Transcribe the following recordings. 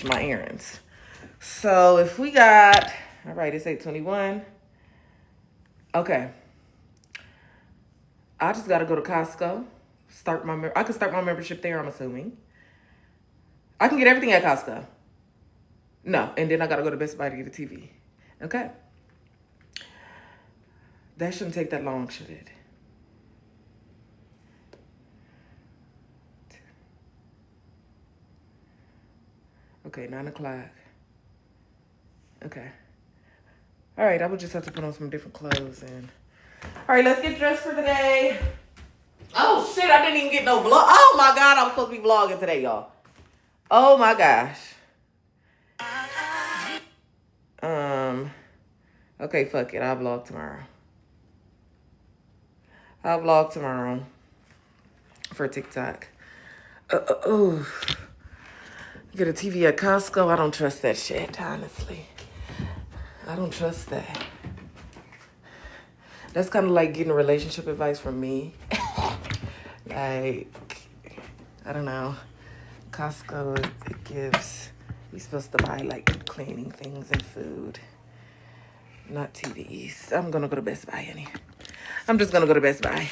my errands. So if we got, all right, it's 8:21. Okay. I just got to go to Costco. I can start my membership there, I'm assuming. I can get everything at Costco. No, and then I got to go to Best Buy to get a TV. Okay. That shouldn't take that long, should it? Okay, 9 o'clock. Okay. All right, I would just have to put on some different clothes and... All right, let's get dressed for the day. Oh, shit, I didn't even get no vlog. Oh, my God, I'm supposed to be vlogging today, y'all. Oh, my gosh. Okay, fuck it. I'll vlog tomorrow. I'll vlog tomorrow for TikTok. Oh, get a TV at Costco. I don't trust that shit, honestly. I don't trust that. That's kind of like getting relationship advice from me. Like, I don't know. Costco, it gives, you're supposed to buy like cleaning things and food, not TVs. I'm going to go to Best Buy, honey. I'm just going to go to Best Buy.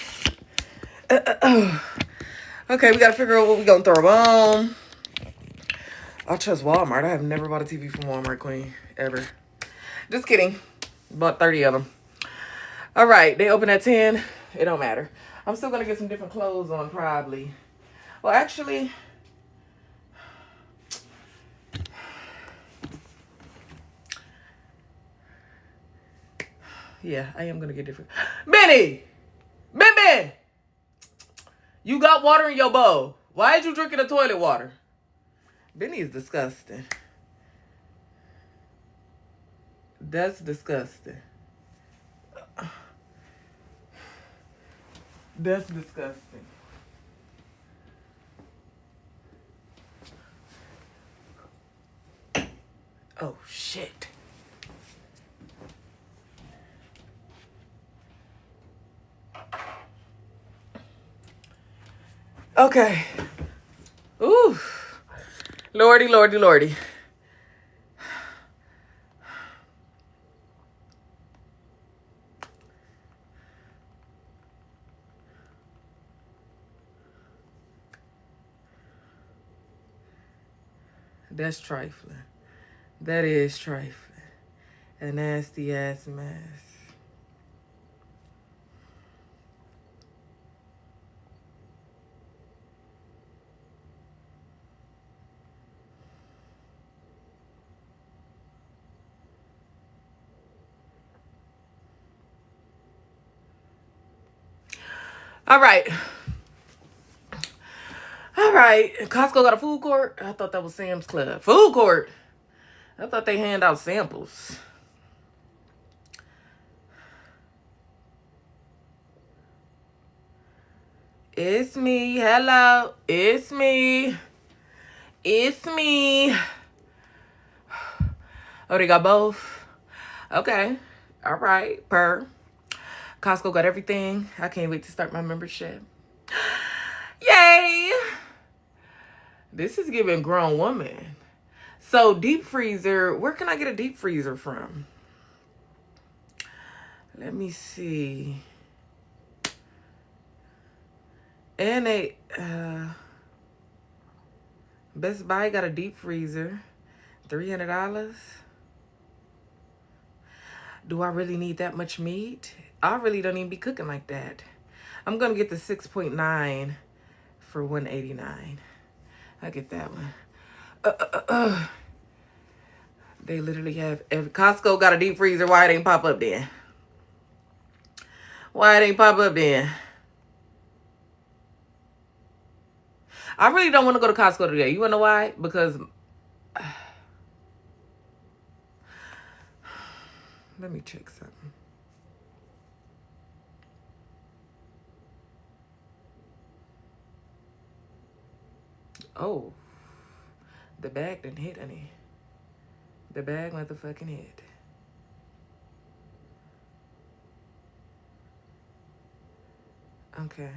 Okay, we got to figure out what we're going to throw on. I trust Walmart. I have never bought a TV from Walmart, Queen, ever. Just kidding. Bought 30 of them. All right, they open at 10. It don't matter. I'm still going to get some different clothes on, probably. Well, actually... yeah, I am going to get different. Benny! Benny! You got water in your bowl. Why did you drinking the toilet water? Benny is disgusting. That's disgusting. That's disgusting. Oh, shit. Okay. Ooh. Lordy, lordy, lordy. That's trifling. That is trifling. A nasty ass mess. All right. All right. Costco got a food court? I thought that was Sam's Club. Food court? I thought they hand out samples. It's me. Hello. It's me. It's me. Oh, they got both? Okay. All right. Costco got everything. I can't wait to start my membership. Yay! This is giving grown woman. So deep freezer, where can I get a deep freezer from? Let me see. And Best Buy got a deep freezer. $300. Do I really need that much meat? I really don't even be cooking like that. I'm going to get the 6.9 for $189. I get that one. They literally have Costco got a deep freezer. Why it ain't pop up then? Why it ain't pop up then? I really don't want to go to Costco today. You want to know why? Because... let me check something. Oh. The bag didn't hit any. The bag motherfucking hit. Okay.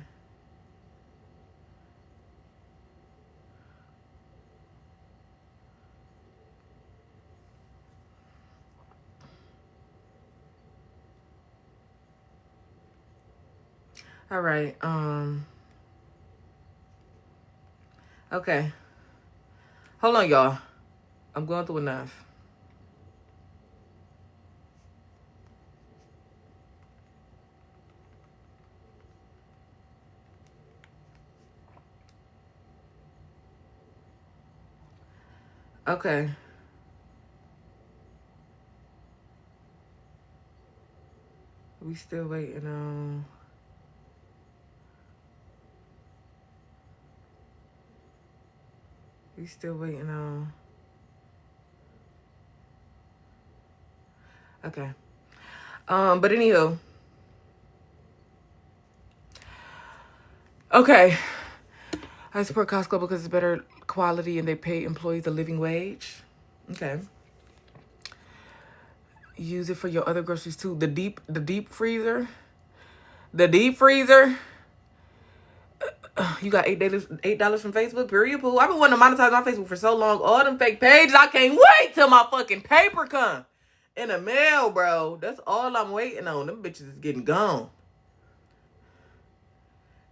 All right. Okay. Hold on, y'all. I'm going through enough. Okay. We still waiting on. We still waiting on. Okay. But anywho. Okay. I support Costco because it's better quality and they pay employees a living wage. Okay. Use it for your other groceries too. The deep freezer. The deep freezer. You got $8 from Facebook. Period. Pool. I've been wanting to monetize my Facebook for so long. All them fake pages. I can't wait till my fucking paper come in the mail, bro. That's all I'm waiting on. Them bitches is getting gone.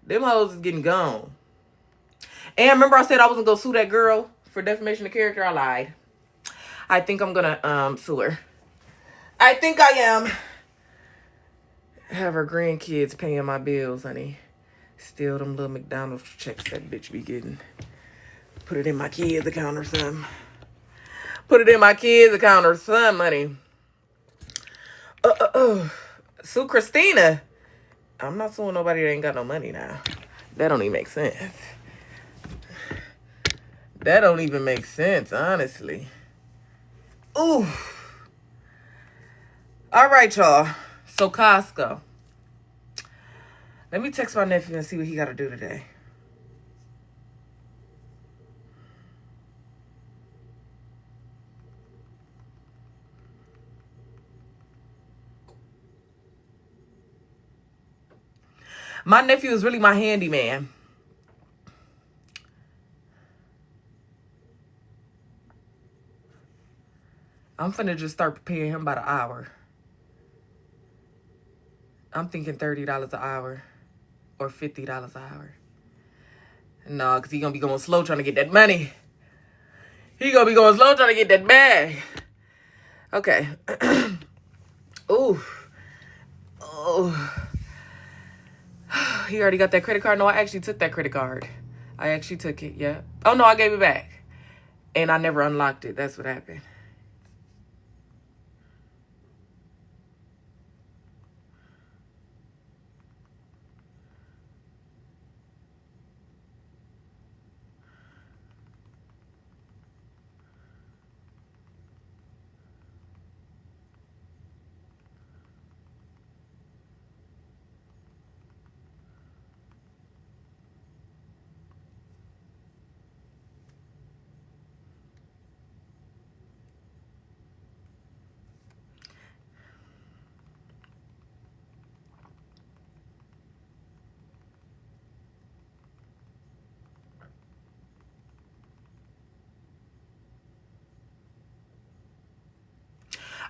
Them hoes is getting gone. And remember I said I wasn't gonna sue that girl for defamation of character? I lied. I think I'm gonna sue her. I think I am. Have her grandkids paying my bills, honey. Steal them little McDonald's checks that bitch be getting. Put it in my kids' account or something. Put it in my kids' account or something, honey. Sue Christina. I'm not suing nobody that ain't got no money now. That don't even make sense. That don't even make sense, honestly. Ooh. All right, y'all. So Costco. Let me text my nephew and see what he got to do today. My nephew is really my handyman. I'm finna just start paying him by the hour. I'm thinking $30 an hour or $50 an hour. No, because he going to be going slow trying to get that money. He going to be going slow trying to get that bag. Okay. Ooh. Oh. He already got that credit card? No, I actually took that credit card. I actually took it, yeah. Oh, no, I gave it back. And I never unlocked it. That's what happened.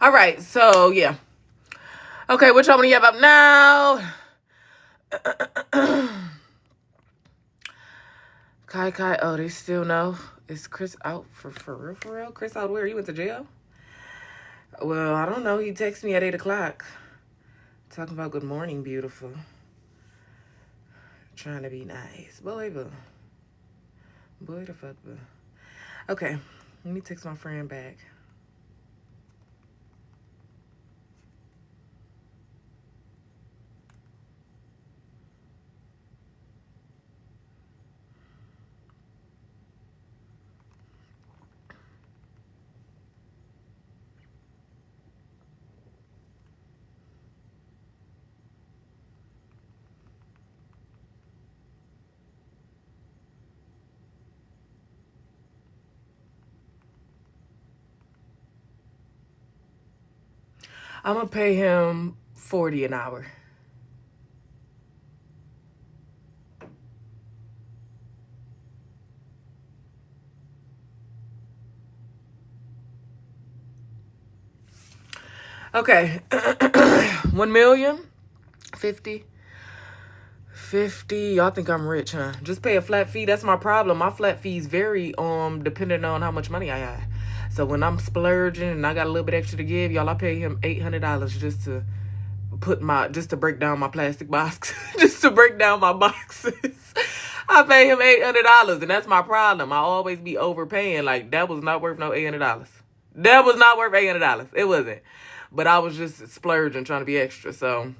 All right, so, yeah. Okay, which one do you have up now? Kai, oh, they still know. Is Chris out for real? Chris out where? He went to jail? Well, I don't know. He texted me at 8 o'clock. Talking about good morning, beautiful. Trying to be nice. Boy, boo. Boy, the fuck, boo. Okay, let me text my friend back. I'm going to pay him $40 an hour. Okay. 1 million, 50, $50. Y'all think I'm rich, huh? Just pay a flat fee. That's my problem. My flat fees vary depending on how much money I have. So when I'm splurging and I got a little bit extra to give, y'all, I pay him $800 just to break down my plastic box. Just to break down my boxes. I pay him $800, and that's my problem. I always be overpaying. Like, that was not worth no $800. That was not worth $800. It wasn't. But I was just splurging, trying to be extra. So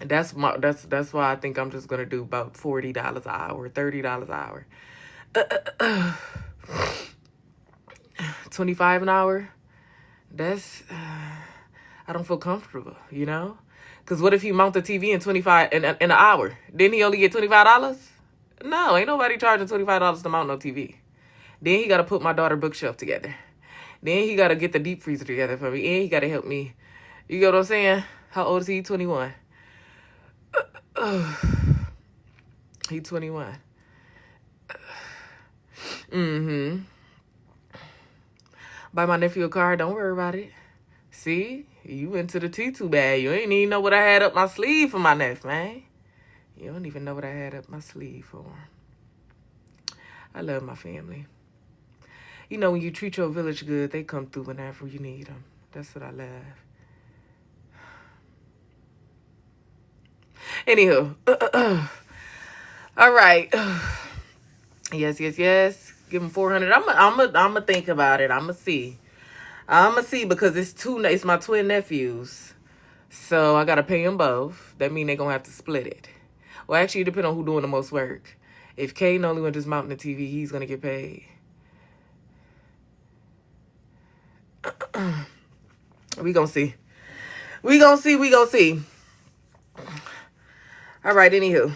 that's why I think I'm just gonna do about $40 an hour, $30 an hour. 25 an hour. That's I don't feel comfortable, you know? Because what if he mount the TV in 25 in an hour? Then he only get $25? No, ain't nobody charging $25 to mount no TV. Then he got to put my daughter bookshelf together. Then he got to get the deep freezer together for me. And he got to help me. You get what I'm saying? How old is he? 21. He 21. Buy my nephew a car. Don't worry about it. See? You went to the tea too bad. You ain't even know what I had up my sleeve for my nephew, man. You don't even know what I had up my sleeve for him. I love my family. You know, when you treat your village good, they come through whenever you need them. That's what I love. Anywho. All right. Yes. Give him $400. I'm gonna think about it. I'm gonna see because it's my twin nephews. So I got to pay them both. That mean they going to have to split it. Well, actually, it depends on who doing the most work. If Kane only went just mounting the TV, he's going to get paid. We going to see. We going to see. All right, anywho.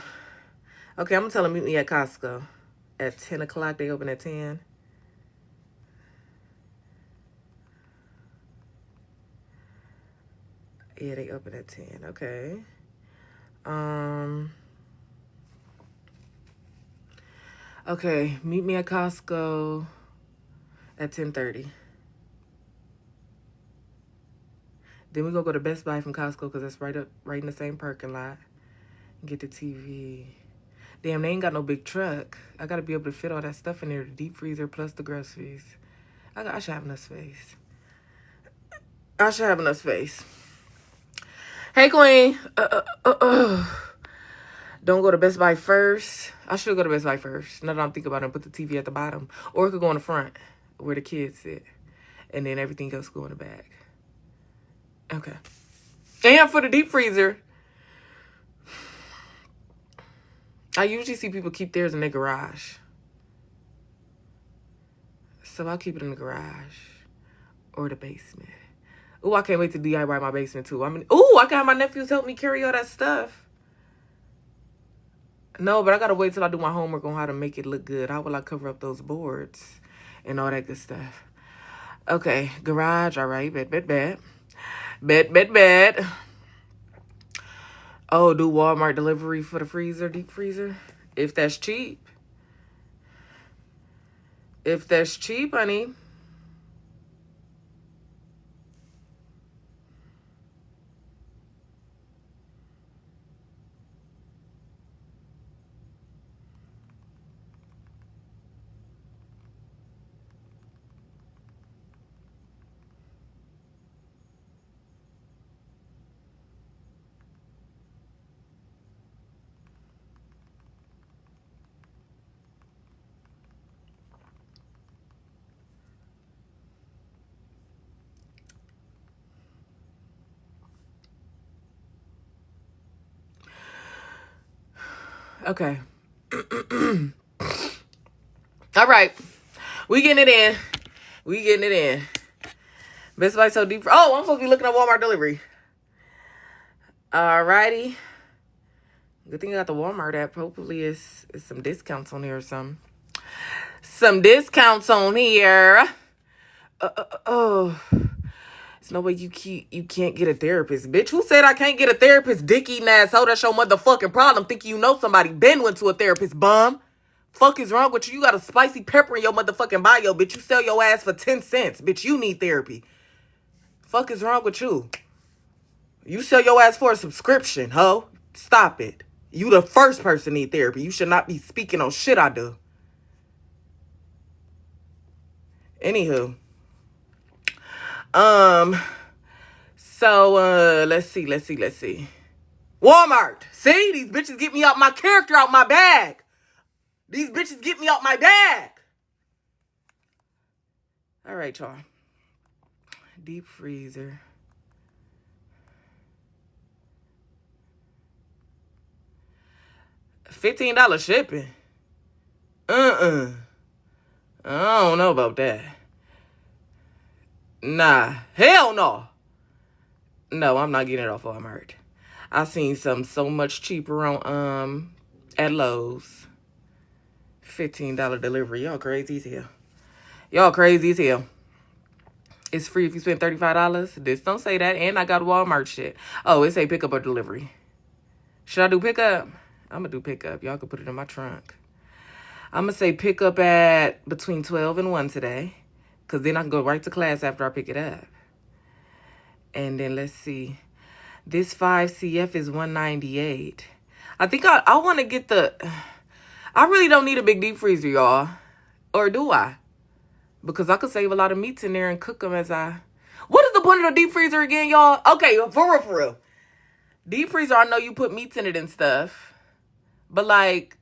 Okay, I'm going to tell him meet me at Costco at 10 o'clock. They open at 10. Yeah, they open at 10. Okay. Okay, meet me at Costco at 10:30. Then we gonna go to Best Buy from Costco because that's right in the same parking lot. Get the TV. Damn, they ain't got no big truck. I gotta be able to fit all that stuff in there, the deep freezer plus the groceries. I should have enough space. Hey, Queen. Don't go to Best Buy first. I should go to Best Buy first. Now that I'm thinking about it, and put the TV at the bottom. Or it could go in the front where the kids sit. And then everything else go in the back. Okay. And for the deep freezer, I usually see people keep theirs in their garage. So I'll keep it in the garage or the basement. Ooh, I can't wait to DIY my basement too. I can have my nephews help me carry all that stuff. No, but I gotta wait till I do my homework on how to make it look good. How will I cover up those boards and all that good stuff? Okay, garage, all right, bet. Oh, do Walmart delivery for the freezer, deep freezer? If that's cheap. Honey. Okay. All right. We getting it in. Best Buy so deep. Oh, I'm supposed to be looking at Walmart delivery. All righty. Good thing I got the Walmart app. Hopefully it's some discounts on here or something. Some discounts on here. There's no way you can't get a therapist. Bitch, who said I can't get a therapist? Dick eating asshole. That's your motherfucking problem. Thinking you know somebody been went to a therapist, bum. Fuck is wrong with you? You got a spicy pepper in your motherfucking bio, bitch. You sell your ass for 10 cents. Bitch, you need therapy. Fuck is wrong with you? You sell your ass for a subscription, ho. Stop it. You the first person need therapy. You should not be speaking on shit I do. Anywho. So, let's see. Walmart. See? These bitches get me out my character, out my bag. These bitches get me out my bag. All right, y'all. Deep freezer. $15 shipping. I don't know about that. Nah. Hell no. No, I'm not getting it off Walmart. I seen something so much cheaper on at Lowe's. $15 delivery. Y'all crazy as hell. Y'all crazy as hell. It's free if you spend $35. This don't say that. And I got Walmart shit. Oh, it say pickup or delivery. Should I do pickup? I'm going to do pickup. Y'all can put it in my trunk. I'm going to say pickup at between 12 and 1 today. Because then I can go right to class after I pick it up. And then let's see. This 5CF is $198. I think I want to get the... I really don't need a big deep freezer, y'all. Or do I? Because I could save a lot of meats in there and cook them as I... What is the point of the deep freezer again, y'all? Okay, for real. Deep freezer, I know you put meats in it and stuff. But like,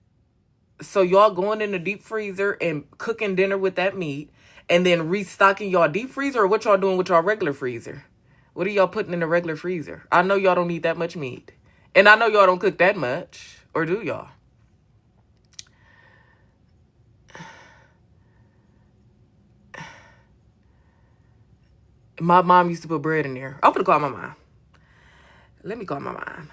so y'all going in the deep freezer and cooking dinner with that meat and then restocking y'all deep freezer, or what y'all doing with y'all regular freezer? What are y'all putting in the regular freezer? I know y'all don't need that much meat. And I know y'all don't cook that much. Or do y'all? My mom used to put bread in there. I'm gonna call my mom. Let me call my mom.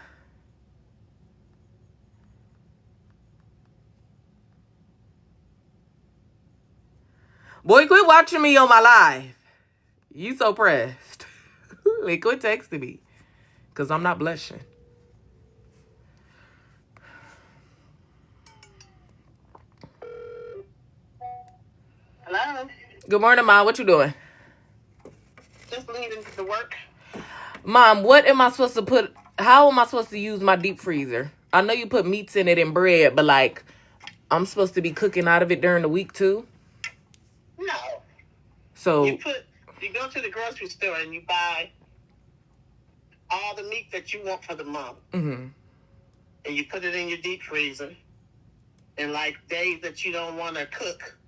Boy, quit watching me on my live. You so pressed. Like, quit texting me. Because I'm not blushing. Hello? Good morning, Mom. What you doing? Just leaving to work. Mom, what am I supposed to put... How am I supposed to use my deep freezer? I know you put meats in it and bread, but like, I'm supposed to be cooking out of it during the week too? No. So... You go to the grocery store and you buy all the meat that you want for the month. Mm-hmm. And you put it in your deep freezer. And like days that you don't want to cook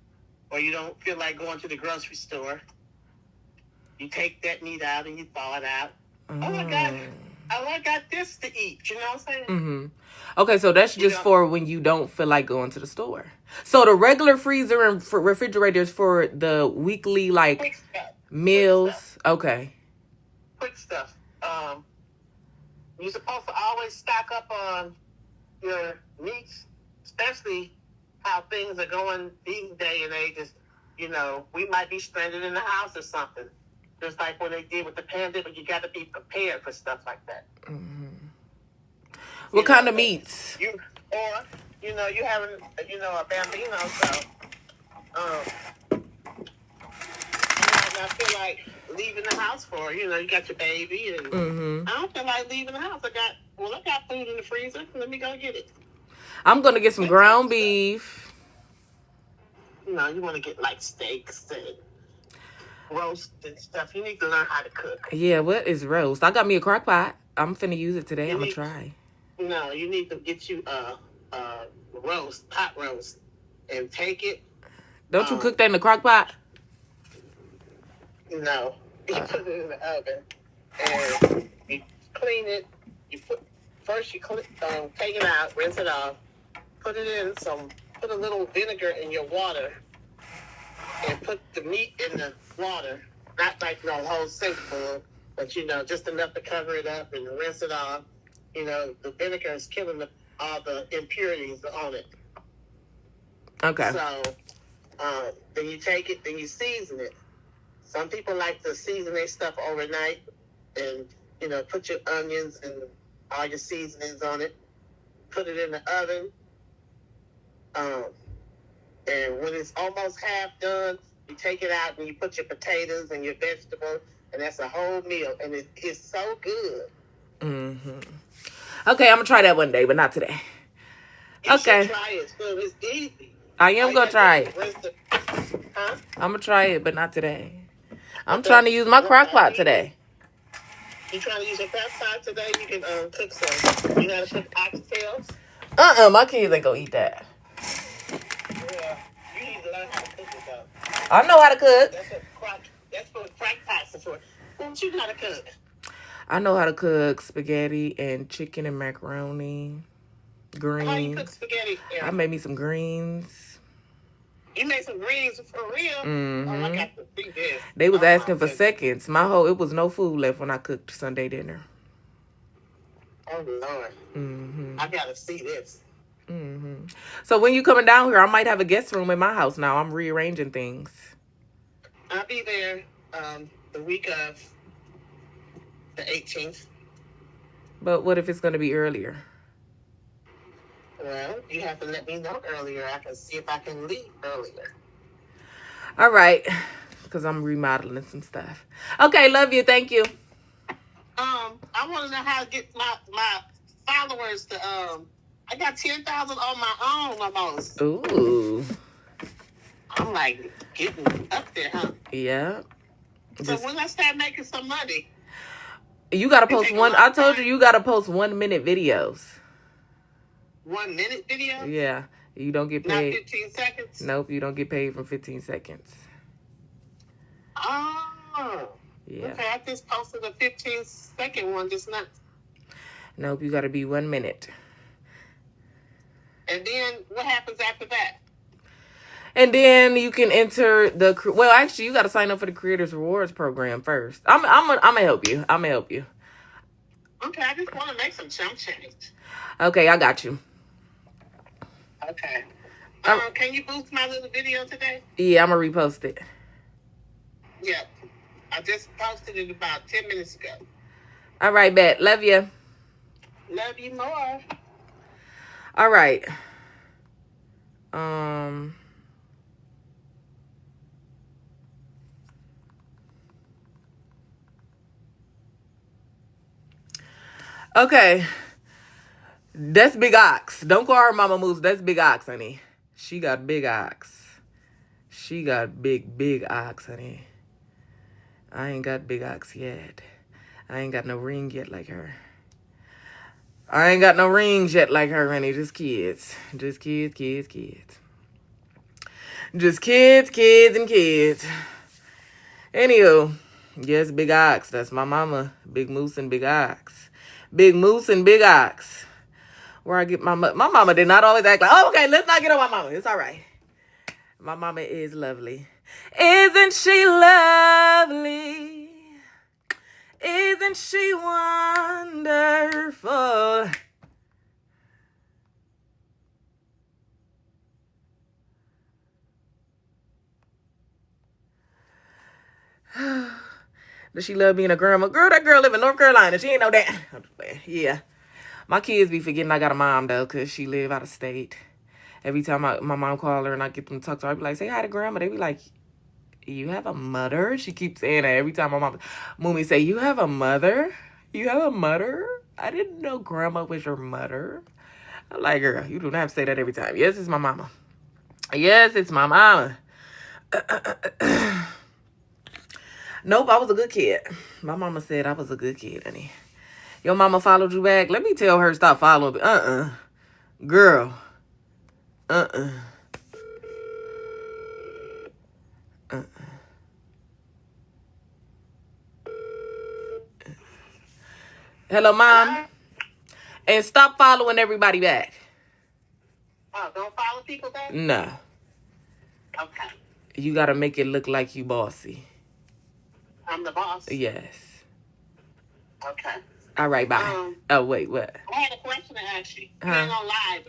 or you don't feel like going to the grocery store, you take that meat out and you thaw it out. Oh my God. Oh, I got this to eat. You know what I'm saying? Mm-hmm. Okay, so that's just for when you don't feel like going to the store. So the regular freezer and refrigerator is for the weekly, like, quick stuff. meals. Quick stuff. Okay. Quick stuff. You're supposed to always stock up on your meats, especially how things are going these day and ages. You know, we might be stranded in the house or something. Just like when they did with the pandemic, you got to be prepared for stuff like that. Mm-hmm. What kind of meats? You having, a bambino, so, you might not feel like leaving the house for, you got your baby, and Mm-hmm. I don't feel like leaving the house. I got food in the freezer. Let me go get it. I'm going to get some ground beef. You want to get like steaks and roast and stuff. You need to learn how to cook. Yeah, what is roast? I got me a crock pot. I'm finna use it today. I'm gonna try. No, you need to get you a pot roast, and take it. Don't you cook that in the crock pot? No, you put it in the oven, and you clean it. You take it out, rinse it off, put a little vinegar in your water, and put the meat in the water. Not like no whole sink full, but just enough to cover it up and rinse it off. The vinegar is killing all the impurities on it. Okay. So then you take it, then you season it. Some people like to season their stuff overnight and, put your onions and all your seasonings on it. Put it in the oven. And when it's almost half done, you take it out and you put your potatoes and your vegetables, and that's a whole meal. And it is so good. Mm-hmm. Okay, I'm going to try that one day, but not today. You should Okay. try it. So it's easy. I am going to try it. Huh? I'm going to try it, but not today. I'm Okay. trying to use my crock pot today. You trying to use your crock pot today? You can cook some. You know how to cook oxtails? My kids ain't going to eat that. Yeah. You need to learn how to cook it, though. I know how to cook. That's what crock pots are for. Don't you know how to cook? I know how to cook spaghetti and chicken and macaroni, greens. How you cook spaghetti? I made me some greens. You made some greens for real? Mm-hmm. Oh, I got to see this. They was asking for seconds. It was no food left when I cooked Sunday dinner. Oh, Lord. Mm-hmm. I got to see this. Mm-hmm. So when you coming down here, I might have a guest room in my house now. I'm rearranging things. I'll be there the week of the 18th. But what if it's going to be earlier? Well, you have to let me know earlier. I can see if I can leave earlier. All right. Because I'm remodeling some stuff. Okay, love you. Thank you. I want to know how to get my followers to, I got 10,000 on my own almost. Ooh. I'm like getting up there, huh? Yeah. So when I start making some money. You got to post I told you got to post 1 minute videos. 1 minute video? Yeah. You don't get paid. Not 15 seconds? Nope, you don't get paid from 15 seconds. Oh. Yeah. Okay, I just posted a 15-second one just now. Nope, you got to be 1 minute. And then what happens after that? And then you can enter actually, you got to sign up for the Creators Rewards program first. I'm gonna help you. I'm gonna help you. Okay, I just want to make some chump change. Okay, I got you. Okay. Can you boost my little video today? Yeah, I'm gonna repost it. Yeah. I just posted it about 10 minutes ago. All right, bet. Love you. Love you more. All right. Okay. That's Big Ox. Don't call her Mama Moose. That's Big Ox, honey. She got big ox. She got big ox, honey. I ain't got big ox yet. I ain't got no ring yet like her. I ain't got no rings yet like her, honey. Just kids. Just kids. Just kids, and kids. Anywho, yes, Big Ox. That's my mama. Big Moose and Big Ox. Big Moose and Big Ox. Where I get my mama did not always act like, oh, okay, let's not get on my mama. It's all right. My mama is lovely. Isn't she lovely? Isn't she wonderful? Does she love being a grandma? Girl, that girl live in North Carolina. She ain't know that. Yeah. My kids be forgetting I got a mom, though, because she live out of state. Every time my mom call her and I get them to talk to her, I be like, say hi to grandma. They be like, you have a mother? She keeps saying that every time my mommy say, you have a mother? You have a mother? I didn't know grandma was your mother. I'm like, girl, you don't have to say that every time. Yes, it's my mama. Yes, it's my mama. Nope, I was a good kid. My mama said I was a good kid, honey. Your mama followed you back? Let me tell her stop following me. Girl. Hello, Mom. Hello? And stop following everybody back. Oh, don't follow people back? No. Okay. You got to make it look like you bossy. I'm the boss? Yes. Okay. All right, bye. Oh, wait, what? I had a question to ask you. You're on live.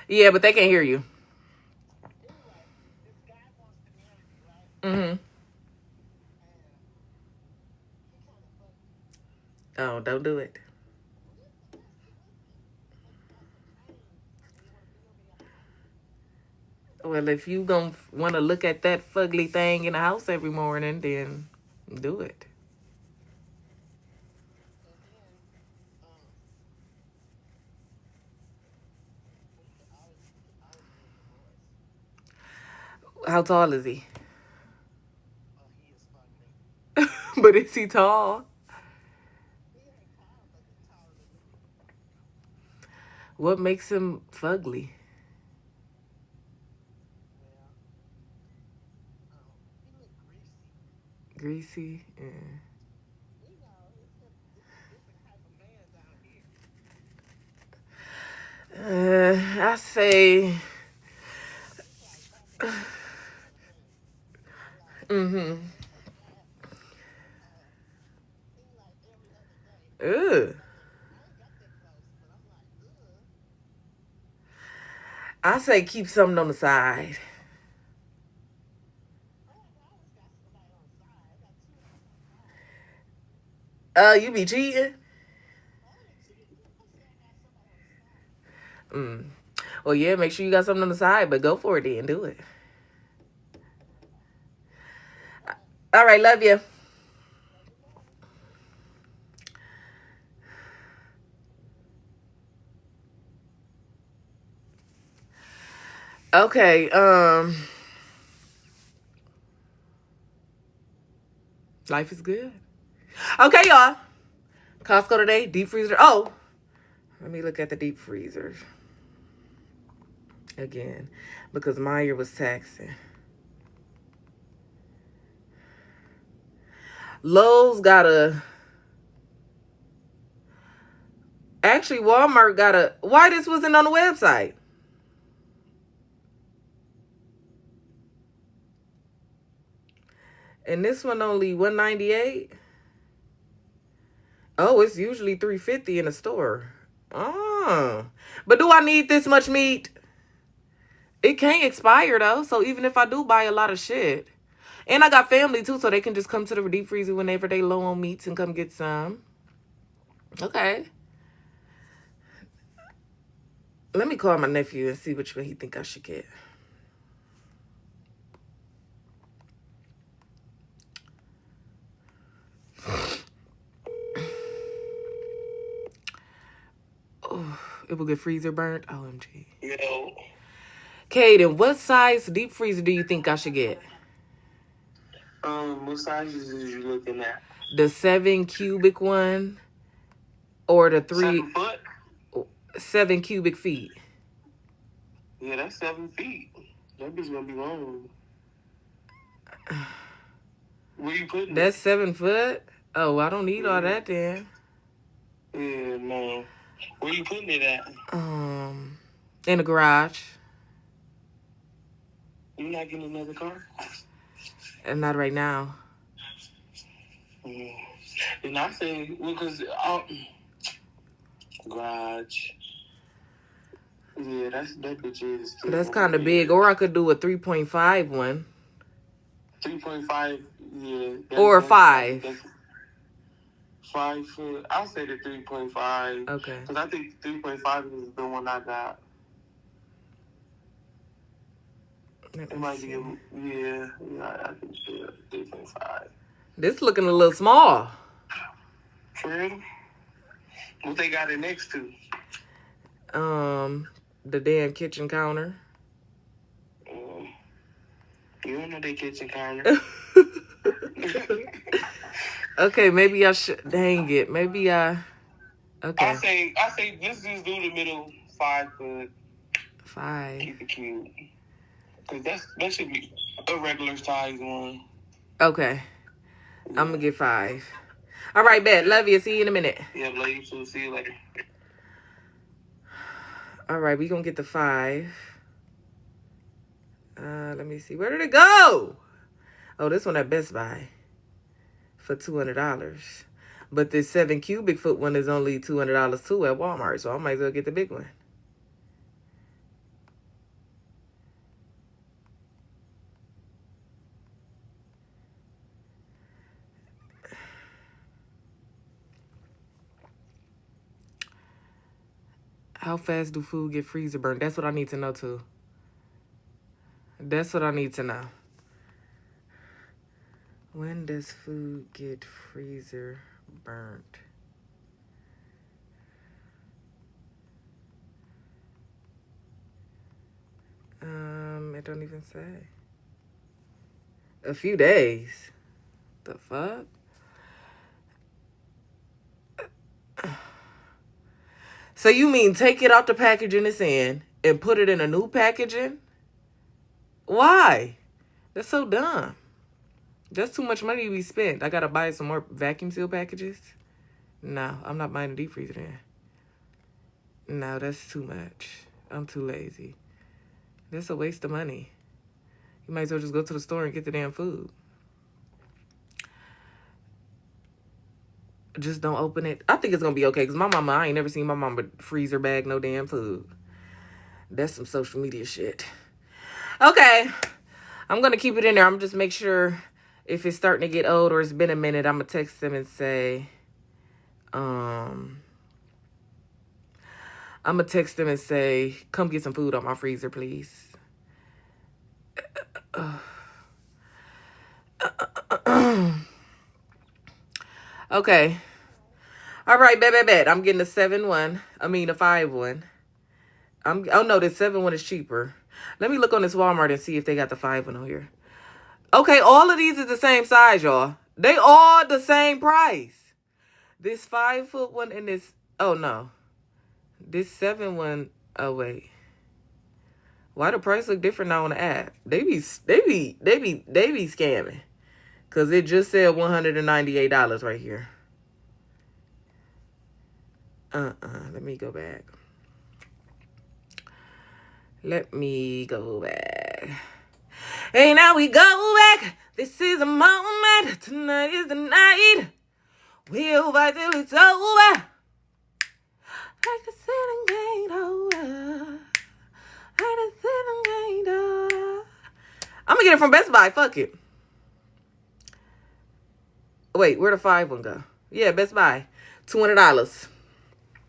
Yeah, but they can't hear you. This guy wants to marry me, right? Mm-hmm. Oh, don't do it. Well, if you gonna want to look at that fugly thing in the house every morning, then do it. How tall is he? He is funny. But is he tall? He ain't tall, but he's taller than me. What makes him fugly? Well, he look greasy. Greasy? Yeah. You know, it's a different type of man down here. I say, It's like like mm-hmm. seem like every other day. Ugh. I ain't got that close, but I'm like, ugh. I say keep something on the side. Oh, I always got somebody on the side. I got two of them on the side. You be cheating? I ain't cheating. I said I got somebody on the side. Mm. Well, yeah, make sure you got something on the side, but go for it then. Do it. All right. All right, love you. Love you more. Okay, life is good. Okay, y'all. Costco today, deep freezer. Oh, let me look at the deep freezers again because Meyer was taxing. Lowe's got a. Actually, Walmart got a. Why this wasn't on the website? And this one only $198. Oh, it's usually $350 in the store. Oh, but do I need this much meat? It can't expire though, so even if I do buy a lot of shit, and I got family too, so they can just come to the deep freezer whenever they low on meats and come get some. Okay, let me call my nephew and see which one he think I should get. Oh, it will get freezer burnt. OMG. Yo. Kaden, what size deep freezer do you think I should get? What sizes is you looking at? The 7 cubic one or the 7 foot? 7 cubic feet? Yeah, that's 7 feet. That bitch gonna be long. Where you putting That's it? 7 foot? Oh, I don't need all that then. Yeah, no. Where you putting it at? In the garage. You not getting another car? And not right now. And I say, well, because garage. Yeah, that bitch is. That's kind of big. Or I could do a 3.5 one. 3.5, yeah. Or 5. That's 5 foot. I'll say the 3.5. Okay. Because I think 3.5 is the one I got. It might be, yeah, I think 3.5. This looking a little small. For real? What they got it next to? The damn kitchen counter. You don't know they kitchen counter. Okay, maybe I should. Dang it. Maybe I. Okay. I say let's just do the middle 5 foot. 5. Keep it cute. Because that should be a regular size one. Okay. I'm gonna get 5. All right, bet. Love you. See you in a minute. Yeah, love you too. See you later. All right, we gonna get the 5. Let me see. Where did it go? Oh, this one at Best Buy for $200. But this 7 cubic foot one is only $200 too at Walmart, so I might as well get the big one. How fast do food get freezer burnt? That's what I need to know too. That's what I need to know. When does food get freezer burnt? It don't even say. A few days. The fuck? So you mean take it out the packaging it's in and put it in a new packaging? Why? That's so dumb. That's too much money to be spent. I gotta buy some more vacuum seal packages. No, I'm not buying a deep freezer then. No, that's too much. I'm too lazy. That's a waste of money. You might as well just go to the store and get the damn food. Just don't open it. I think it's gonna be okay because my mama, I ain't never seen my mama freezer bag no damn food. That's some social media shit. Okay. I'm gonna keep it in there. I'm just make sure if it's starting to get old or it's been a minute, I'm gonna text them and say, I'm gonna text them and say, come get some food on my freezer, please. Okay. All right, bet. I'm getting a 7-1. I mean, a 5-1. Oh no, the 7-1 is cheaper. Let me look on this Walmart and see if they got the 5-1 on here. Okay, all of these is the same size, y'all. They all the same price. This 5-foot one and this. Oh no, this 7-1. Oh wait, why the price look different now on the app? They be scamming. Cause it just said $198 right here. Let me go back. Hey, now we go back. This is a moment. Tonight is the night. We'll fight till it's over. Like the sitting ain't over. Like the sitting ain't over. I'm gonna get it from Best Buy. Fuck it. Wait, where'd the 5-1 go? Yeah, Best Buy. $200.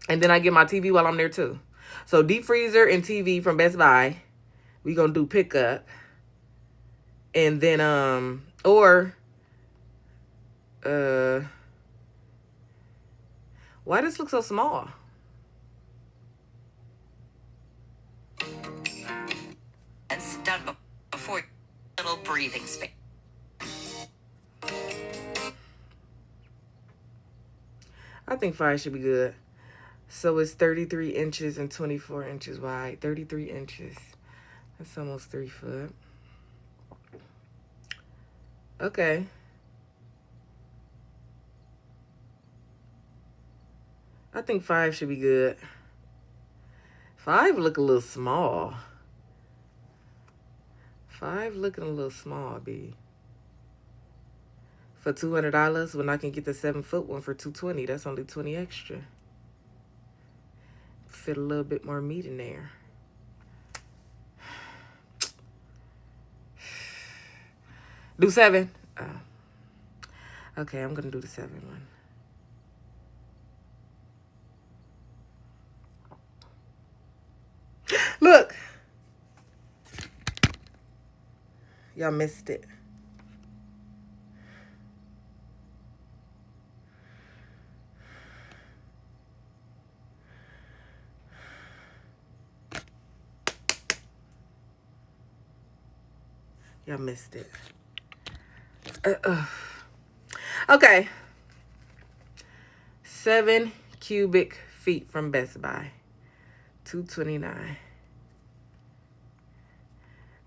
And then I get my TV while I'm there too. So deep freezer and TV from Best Buy. We gonna do pickup. And then why does this look so small? It's done before little breathing space. I think 5 should be good. So it's 33 inches and 24 inches wide. 33 inches. That's almost 3 foot. Okay. I think 5 should be good. 5 look a little small. 5 looking a little small, B. For $200 when I can get the 7-foot one for $220. That's only $20 extra. Fit a little bit more meat in there. Do 7? Oh. Okay, I'm gonna do the 7 one. Look. Y'all missed it. Y'all missed it. Okay. 7 cubic feet from Best Buy. $229.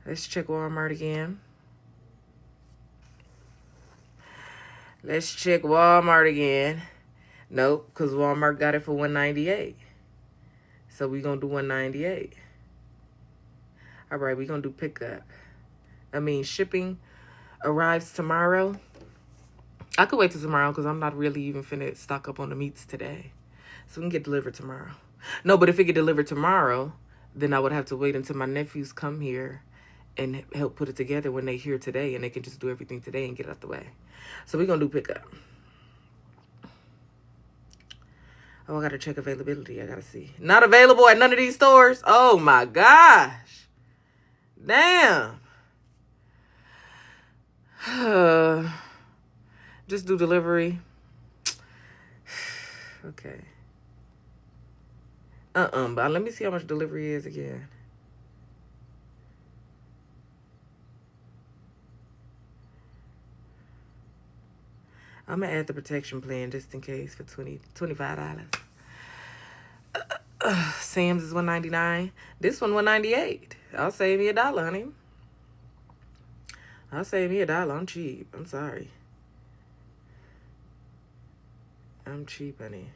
Let's check Walmart again. Nope, because Walmart got it for $198. So we're going to do $198. All right, we're going to do pickup. Shipping arrives tomorrow. I could wait till tomorrow because I'm not really even finna stock up on the meats today. So we can get delivered tomorrow. No, but if it get delivered tomorrow, then I would have to wait until my nephews come here and help put it together when they here today, and they can just do everything today and get it out the way. So we're going to do pickup. Oh, I got to check availability. I got to see. Not available at none of these stores? Oh, my gosh. Damn. Just do delivery. Okay. But let me see how much delivery is again. I'm going to add the protection plan just in case for $25. Sam's is $1.99. This one $1.98. I'll save me $1, honey. I'll save me $1. I'm cheap. I'm sorry. I'm cheap, honey.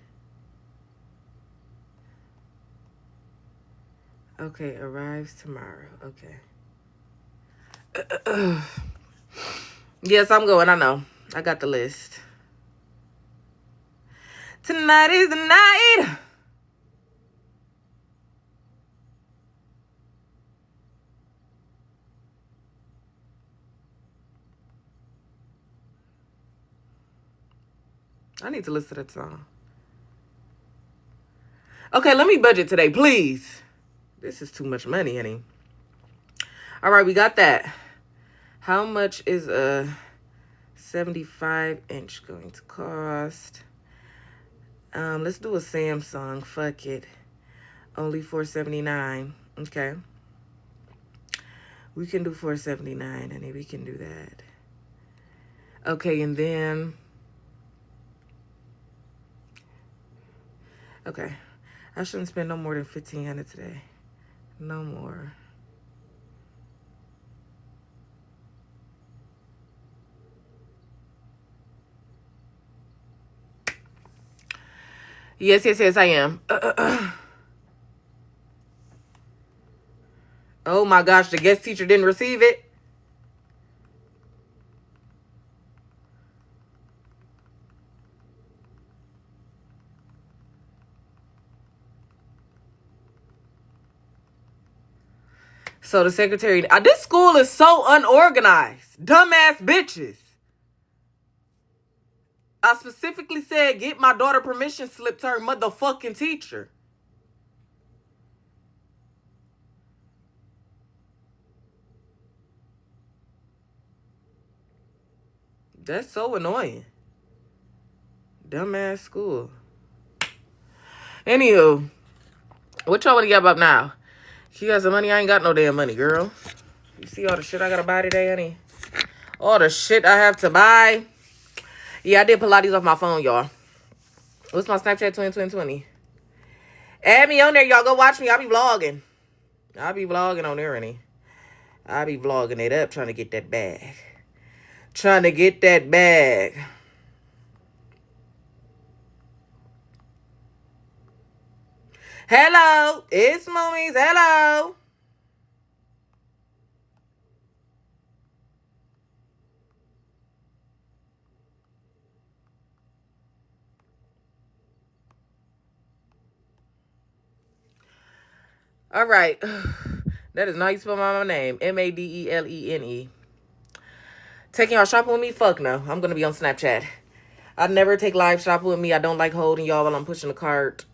Okay, arrives tomorrow. Okay. Yes, I'm going. I know. I got the list. Tonight is the night. I need to listen to that song. Okay, let me budget today, please. This is too much money, honey. All right, we got that. How much is a 75-inch going to cost? Let's do a Samsung. Fuck it. Only $479. Okay. We can do $479, honey. We can do that. Okay, and then... Okay. I shouldn't spend no more than $1,500 today. No more. Yes, I am. Oh my gosh, the guest teacher didn't receive it. So the secretary, this school is so unorganized. Dumbass bitches. I specifically said, get my daughter permission slip to her motherfucking teacher. That's so annoying. Dumbass school. Anywho, what y'all want to get up now? You got some money? I ain't got no damn money, girl. You see all the shit I gotta buy today, honey? All the shit I have to buy. Yeah, I did Pilates off my phone, y'all. What's my Snapchat 2020? Add me on there, y'all. Go watch me. I be vlogging. On there, honey. I be vlogging it up, trying to get that bag. Hello. It's Moomies. Hello. All right. That is not how you spell my name. Madelene. Taking y'all shopping with me? Fuck no. I'm going to be on Snapchat. I never take live shopping with me. I don't like holding y'all while I'm pushing the cart.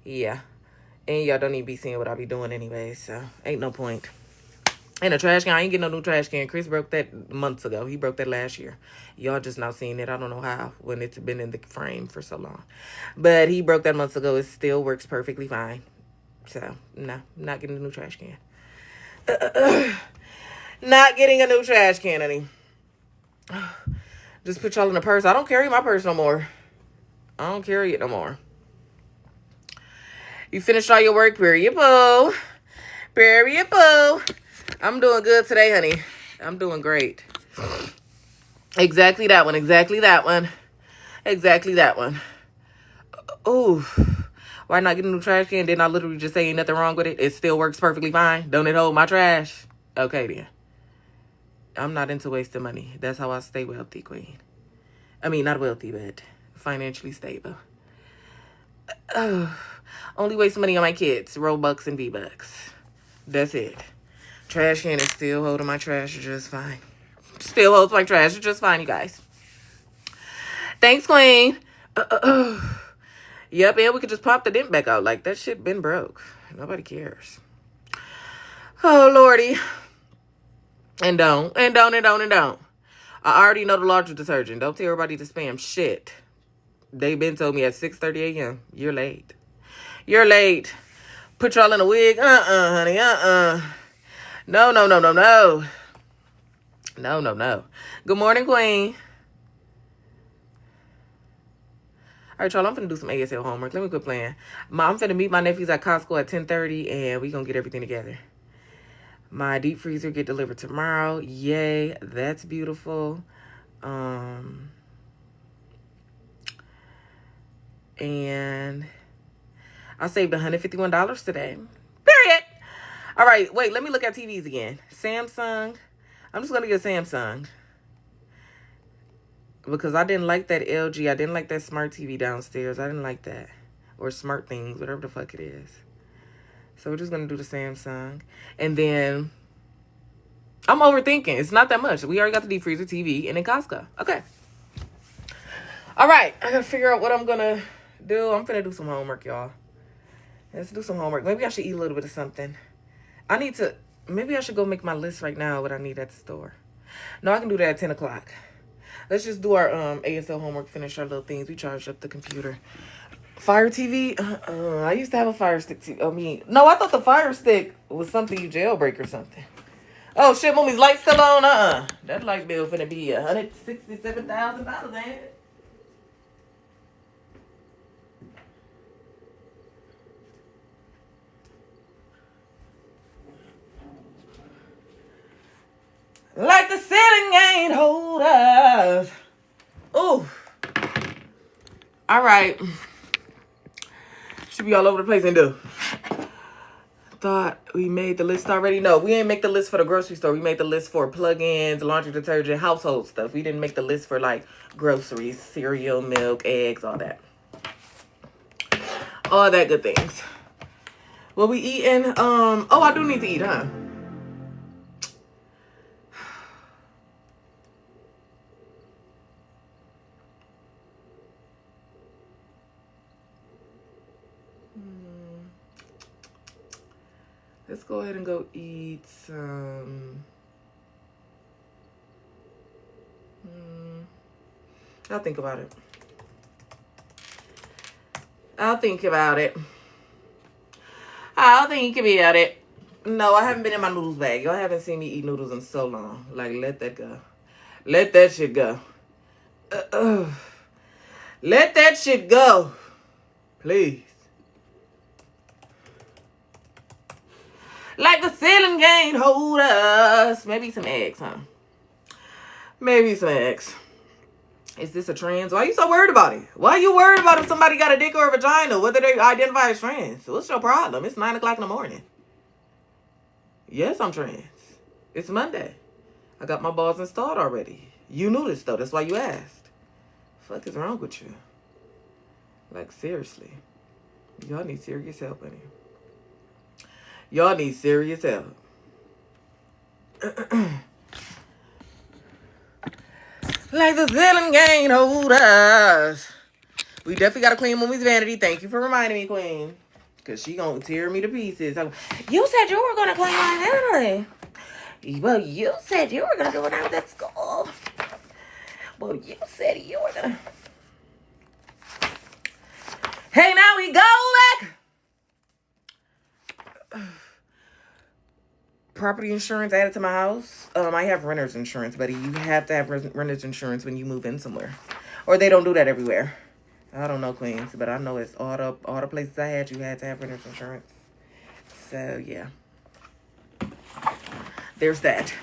Yeah. And y'all don't even be seeing what I be doing anyway, so ain't no point. And a trash can. I ain't getting no new trash can. Chris broke that months ago. He broke that last year. Y'all just not seeing it. I don't know how, when it's been in the frame for so long. But he broke that months ago. It still works perfectly fine. So, no, not getting a new trash can. Not getting a new trash can, honey. Just put y'all in a purse. I don't carry my purse no more. I don't carry it no more. You finished all your work? Period, boo. Period, boo. I'm doing good today, honey. I'm doing great. Exactly that one. Ooh. Why not get a new trash can? Didn't I literally just say ain't nothing wrong with it? It still works perfectly fine. Don't it hold my trash? Okay, then. I'm not into wasting money. That's how I stay wealthy, queen. I mean, not wealthy, but financially stable. Only waste money on my kids. Robux and V-Bucks. That's it. Trash can is still holding my trash just fine. Still holds my trash just fine, you guys. Thanks, queen. Yep, and we could just pop the dent back out. Like, that shit been broke. Nobody cares. Oh, Lordy. And don't. I already know the laundry detergent. Don't tell everybody to spam shit. They been told me at 6:30 a.m. You're late. Put y'all in a wig. Honey. No. Good morning, queen. right, y'all, I'm finna do some ASL homework. Let me quit playing. I'm finna meet my nephews at Costco at 10:30, and we gonna get everything together. My deep freezer get delivered tomorrow. Yay, that's beautiful. And I saved $151 today. Period. All right, wait, let me look at TVs again. Samsung. I'm just going to get a Samsung. Because I didn't like that LG. I didn't like that smart TV downstairs. I didn't like that. Or smart things, whatever the fuck it is. So we're just going to do the Samsung. And then I'm overthinking. It's not that much. We already got the deep freezer, TV, and then Costco. Okay. All right. I got to figure out what I'm going to do. I'm finna do some homework, y'all. Let's do some homework. Maybe I should eat a little bit of something. Maybe I should go make my list right now, what I need at the store. No, I can do that at 10 o'clock. Let's just do our ASL homework, finish our little things. We charged up the computer. Fire TV? I used to have a Fire Stick TV. No, I thought the Fire Stick was something you jailbreak or something. Oh, shit, Mommy's light still on? That light bill finna be $167,000, ain't it? Like the ceiling ain't hold us. Ooh. All right. Should be all over the place and do. Thought we made the list already. No, we didn't make the list for the grocery store. We made the list for plug-ins, laundry detergent, household stuff. We didn't make the list for like groceries, cereal, milk, eggs, all that. All that good things. What we eating? Oh, I do need to eat, huh? Let's go ahead and go eat some. I'll think about it. I'll think about it. No, I haven't been in my noodles bag. Y'all haven't seen me eat noodles in so long. Like, let that go. Let that shit go. Let that shit go. Please. Like the ceiling can't hold us. Maybe some eggs, huh? Maybe some eggs. Is this a trans? Why are you so worried about it? Why are you worried about if somebody got a dick or a vagina, whether they identify as trans? What's your problem? It's 9 o'clock in the morning. Yes, I'm trans. It's Monday. I got my balls installed already. You knew this, though. That's why you asked. Fuck is wrong with you? Like, seriously. Y'all need serious help, honey. Y'all need serious help. Like the ceiling can't hold us. We definitely got to clean Mommy's vanity. Thank you for reminding me, Queen. Because she going to tear me to pieces. You said you were going to clean my vanity. Well, you said you were going to do it out at school. Well, you said you were going to. Hey, now we go back. Property insurance added to my house. I have renter's insurance, buddy. You have to have renter's insurance when you move in somewhere. Or they don't do that everywhere. I don't know, Queens, but I know it's all the places I had, you had to have renter's insurance. So, yeah. There's that.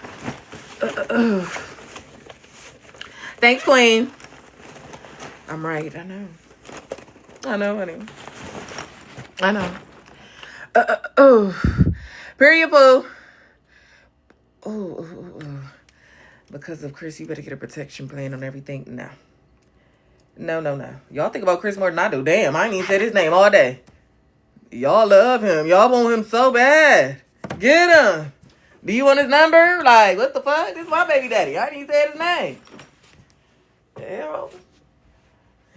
Thanks, Queen. I'm right. I know. I know, honey. I know. Period, boo. Oh. Because of Chris, you better get a protection plan on everything. No. Y'all think about Chris more than I do. Damn, I ain't even said his name all day. Y'all love him. Y'all want him so bad. Get him. Do you want his number? Like, what the fuck? This is my baby daddy. I ain't even said his name. Hell.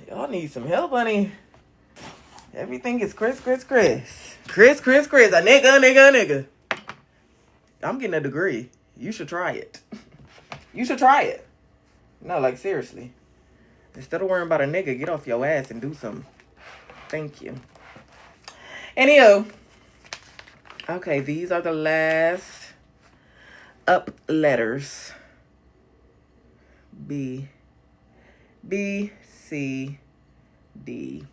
Y'all need some help, honey. Everything is Chris. Chris. A nigga. I'm getting a degree. You should try it. No, like, seriously. Instead of worrying about a nigga, get off your ass and do something. Thank you. Anywho. Okay, these are the last up letters. B, C, D.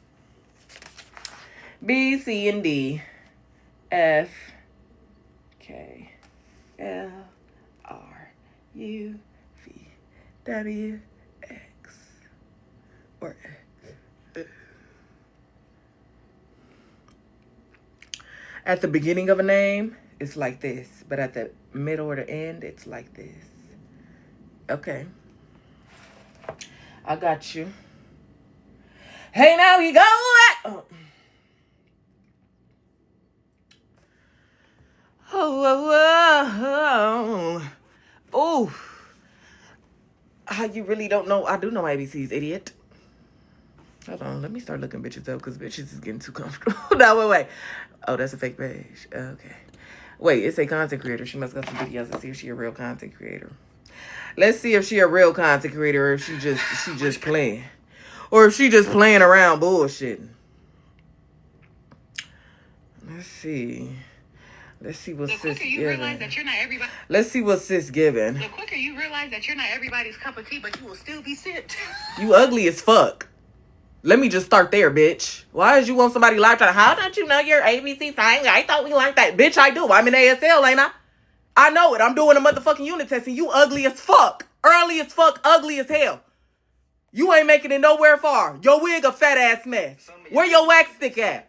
B, C, and D. F, K, L, R, U, V, W, X, or at the beginning of a name, it's like this. But at the middle or the end, it's like this. Okay. I got you. Hey, now we go. Oh, oh, oh, oh. How you really don't know? I do know ABCs, idiot. Hold on, let me start looking bitches up because bitches is getting too comfortable. No, wait. Oh, that's a fake page. Okay. Wait, it's a content creator. She must got some videos to see if she a real content creator. Let's see if she a real content creator or if she just playing. Or if she just playing around bullshitting. Let's see. Let's see what sis giving. Let's see what sis giving. The quicker you realize that you're not everybody's cup of tea, but you will still be sent. You ugly as fuck. Let me just start there, bitch. Why did you want somebody lifetime? How don't you know your ABC thing? I thought we like that. Bitch, I do. I'm in ASL, ain't I? I know it. I'm doing a motherfucking unit test and you ugly as fuck. Early as fuck, ugly as hell. You ain't making it nowhere far. Your wig a fat ass mess. Where your wax stick at?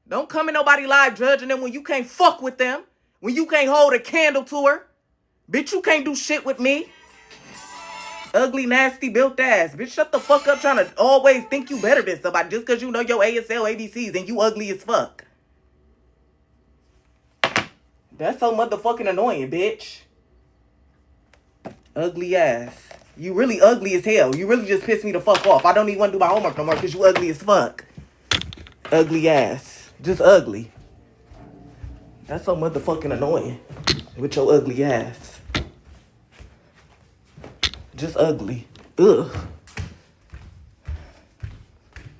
Don't come in nobody live judging them when you can't fuck with them. When you can't hold a candle to her. Bitch, you can't do shit with me. Ugly, nasty, built ass. Bitch, shut the fuck up trying to always think you better than somebody just because you know your ASL ABCs and you ugly as fuck. That's so motherfucking annoying, bitch. Ugly ass. You really ugly as hell. You really just pissed me the fuck off. I don't even want to do my homework no more because you ugly as fuck. Ugly ass. Just ugly. That's so motherfucking annoying. With your ugly ass. Just ugly. Ugh.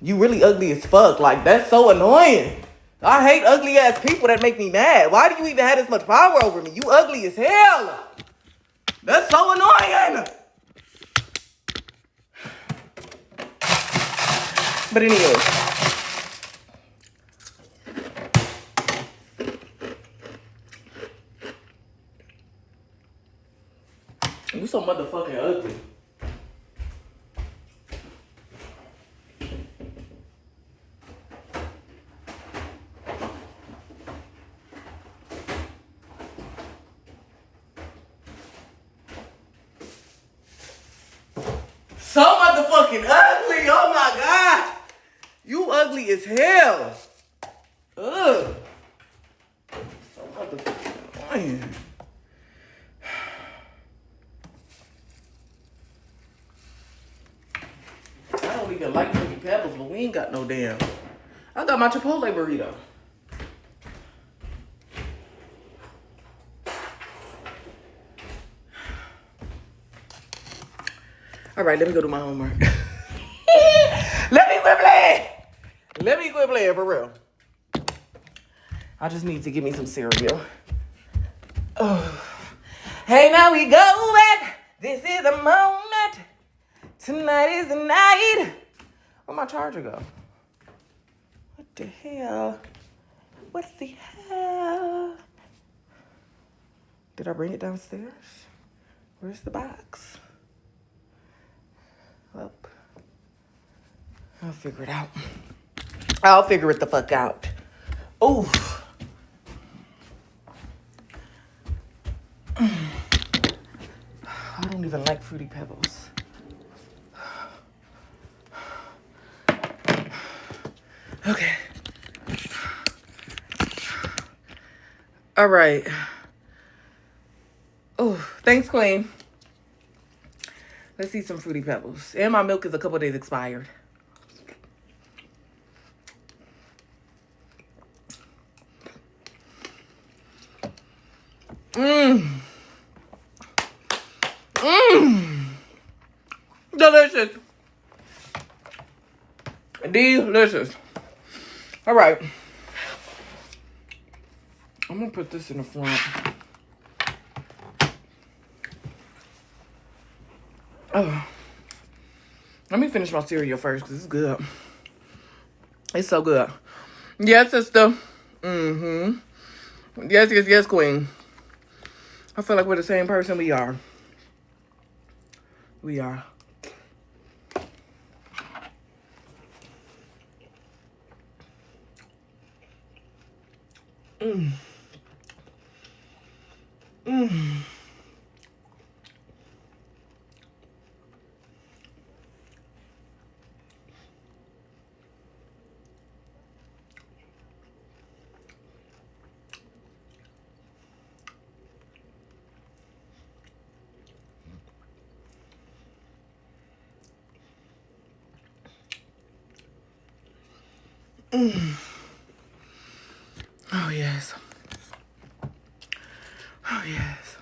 You really ugly as fuck. Like, that's so annoying. I hate ugly ass people that make me mad. Why do you even have this much power over me? You ugly as hell. That's so annoying. But anyway. You so motherfucking ugly. So motherfucking ugly. Oh my God. You ugly as hell. Ugh. So motherfucking annoying. I don't even like Fruity Pebbles, but we ain't got no damn. I got my Chipotle burrito. All right, let me go do my homework. Let me quit playing. Let me quit playing for real. I just need to give me some cereal. Oh. Hey, now we go back. This is the moment. Tonight is the night. Where'd my charger go? What the hell? What the hell? Did I bring it downstairs? Where's the box? Well, I'll figure it out. I'll figure it the fuck out. Oof. I don't even like Fruity Pebbles. Okay. All right. Oh, thanks, Queen. Let's eat some Fruity Pebbles. And my milk is a couple days expired. Mmm. Mmm. Delicious. Delicious. All right. I'm going to put this in the front. Oh. Let me finish my cereal first because it's good. It's so good. Yes, sister. Mm-hmm. Yes, yes, yes, queen. I feel like we're the same person. We are. We are. Mm. Mm. Mm. Oh, yes. Oh, yes.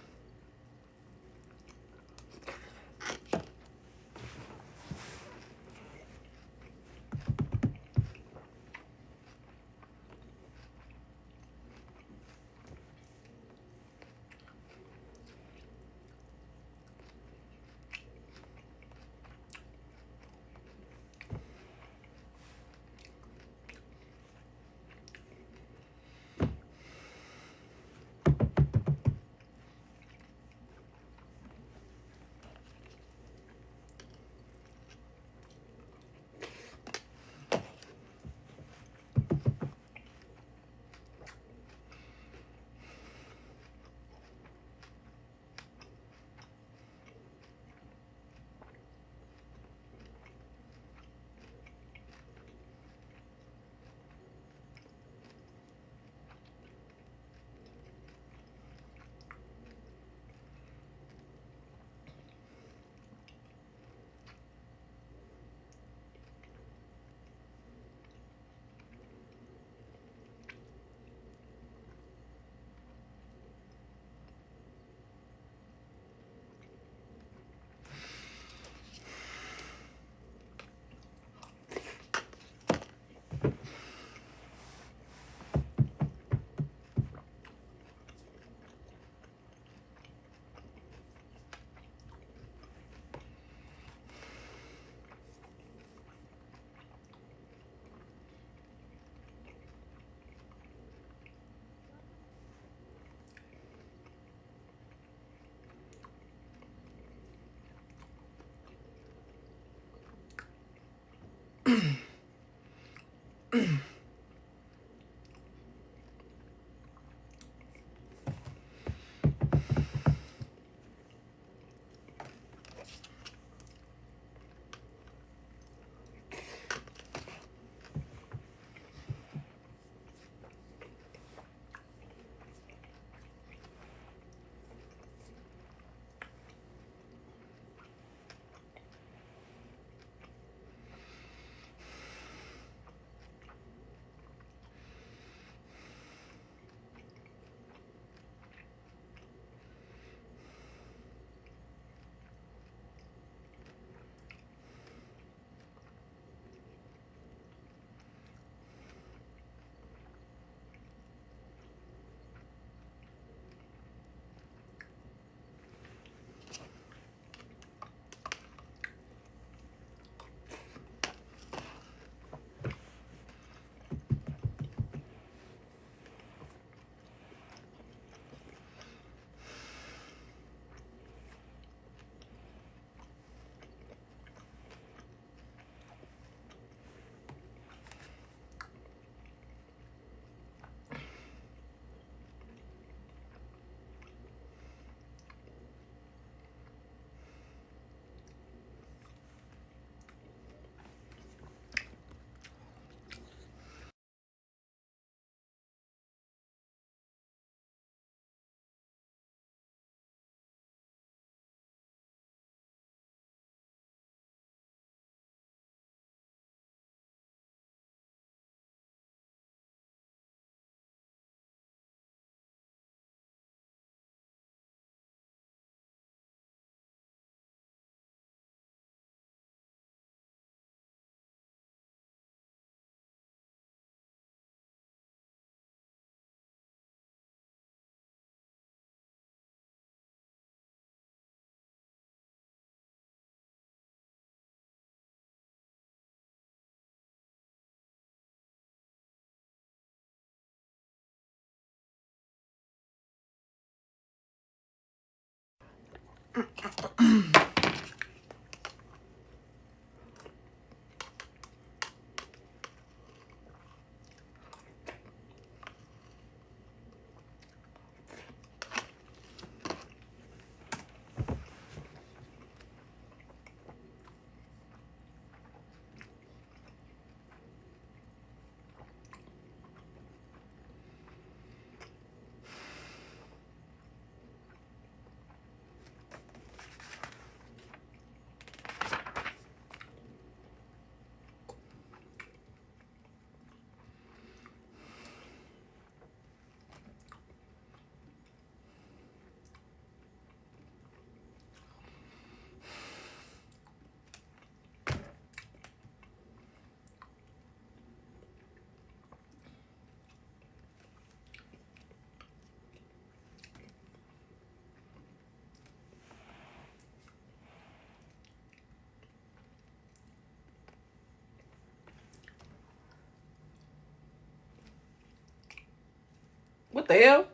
What the hell?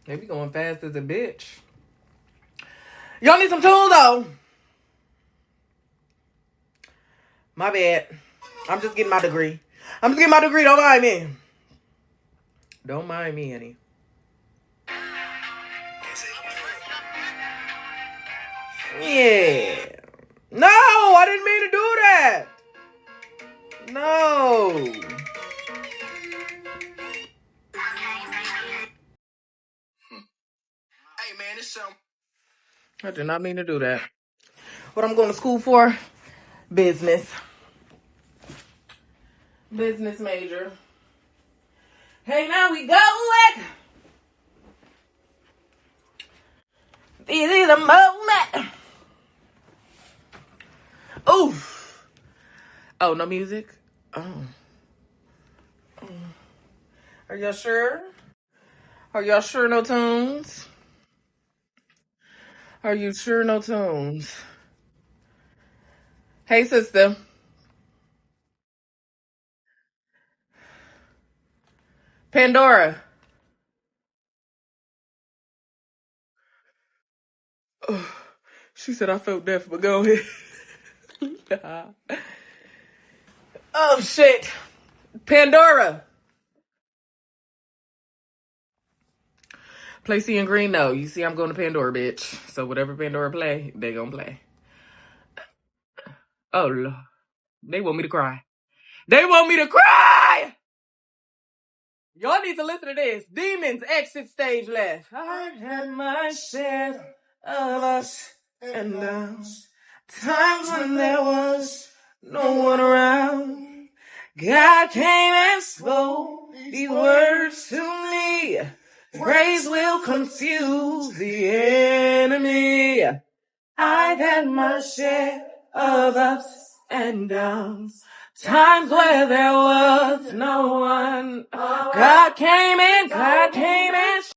They be going fast as a bitch. Y'all need some tools though. My bad. I'm just getting my degree. Don't mind me. Don't mind me, honey. Yeah. No, I didn't mean to do that. No. Hey man, it's some. I did not mean to do that. What I'm going to school for? Business. Business major. Hey, now we go. This is a moment. Oof. Oh, no music? Oh. Are y'all sure? Are y'all sure no tunes? Are you sure no tunes? Hey, sister. Pandora. Oh, she said I felt deaf, but go ahead. Oh, shit. Pandora. Play C and Green? No. You see, I'm going to Pandora, bitch. So whatever Pandora play, they gonna play. Oh, Lord. They want me to cry. They want me to cry! Y'all need to listen to this. Demons exit stage left. I had my share of ups and downs. Times when there was no one around. God came and spoke these words to me. Praise will confuse the enemy. I've had my share of ups and downs. Times where there was no one. God came and